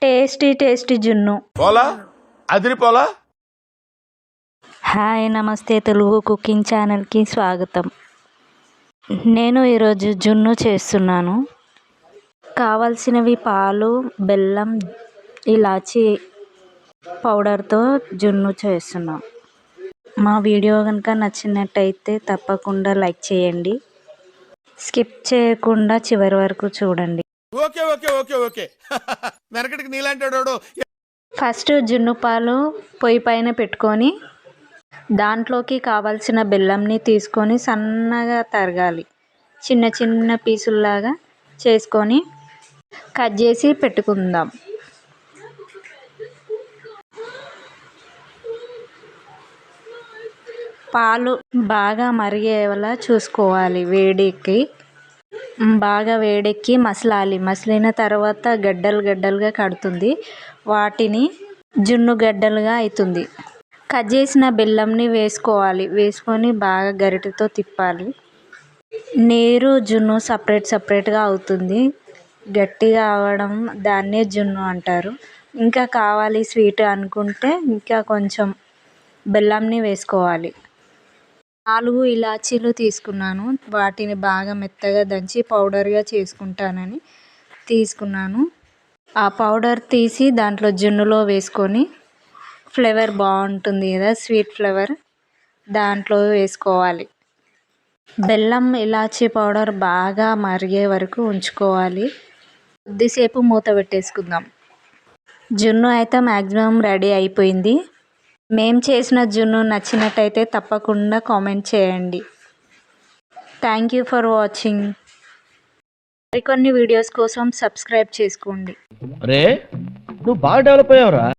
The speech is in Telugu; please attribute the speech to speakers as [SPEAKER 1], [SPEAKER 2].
[SPEAKER 1] టేస్టీ టేస్టీ జున్ను.
[SPEAKER 2] పోలా అదిరిపోలా.
[SPEAKER 1] హాయ్ నమస్తే, తెలుగు కుకింగ్ ఛానల్కి స్వాగతం. నేను ఈరోజు జున్ను చేస్తున్నాను. కావలసినవి పాలు, బెల్లం, ఇలాచీ పౌడర్తో జున్ను చేస్తున్నాం. మా వీడియో కనుక నచ్చినట్టయితే తప్పకుండా లైక్ చేయండి. స్కిప్ చేయకుండా చివరి వరకు చూడండి.
[SPEAKER 2] ఓకే ఓకే ఓకే ఓకే వెనకటికి నీలాంటాడు.
[SPEAKER 1] ఫస్ట్ జున్ను పాలు పొయ్యి పైన పెట్టుకొని దాంట్లోకి కావాల్సిన బెల్లంని తీసుకొని సన్నగా తరగాలి. చిన్న చిన్న పీసుల్లాగా చేసుకొని కట్ చేసి పెట్టుకుందాం. పాలు బాగా మరిగేలా చూసుకోవాలి. బాగా వేడెక్కి మసిలిన తర్వాత గడ్డలుగా కడుతుంది. వాటిని జున్ను గడ్డలుగా అవుతుంది. కట్ చేసిన బెల్లంని వేసుకొని బాగా గరిటెతో తిప్పాలి. నీరు జున్ను సపరేట్గా అవుతుంది. గట్టిగా అవడం దాన్నే జున్ను అంటారు. ఇంకా కావాలి స్వీట్ అనుకుంటే ఇంకా కొంచెం బెల్లంని వేసుకోవాలి. 4 ఇలాచీలు తీసుకున్నాను. వాటిని బాగా మెత్తగా దంచి పౌడర్గా చేసుకుంటానని తీసుకున్నాను. ఆ పౌడర్ తీసి దాంట్లో జున్నులో వేసుకొని ఫ్లేవర్ బాగుంటుంది కదా, స్వీట్ ఫ్లేవర్, దాంట్లో వేసుకోవాలి. బెల్లం, ఇలాచీ పౌడర్ బాగా మరిగే వరకు ఉంచుకోవాలి. కొద్దిసేపు మూత పెట్టేసుకుందాం. జున్ను అయితే మ్యాక్సిమం రెడీ అయిపోయింది. మేము చేసిన జున్ను నచ్చినట్టయితే తప్పకుండా కామెంట్ చేయండి. Thank you for watching. మరికొన్ని వీడియోస్ కోసం సబ్స్క్రైబ్ చేసుకోండి.
[SPEAKER 3] నువ్వు బాగా డెవలప్ అయ్యావురా.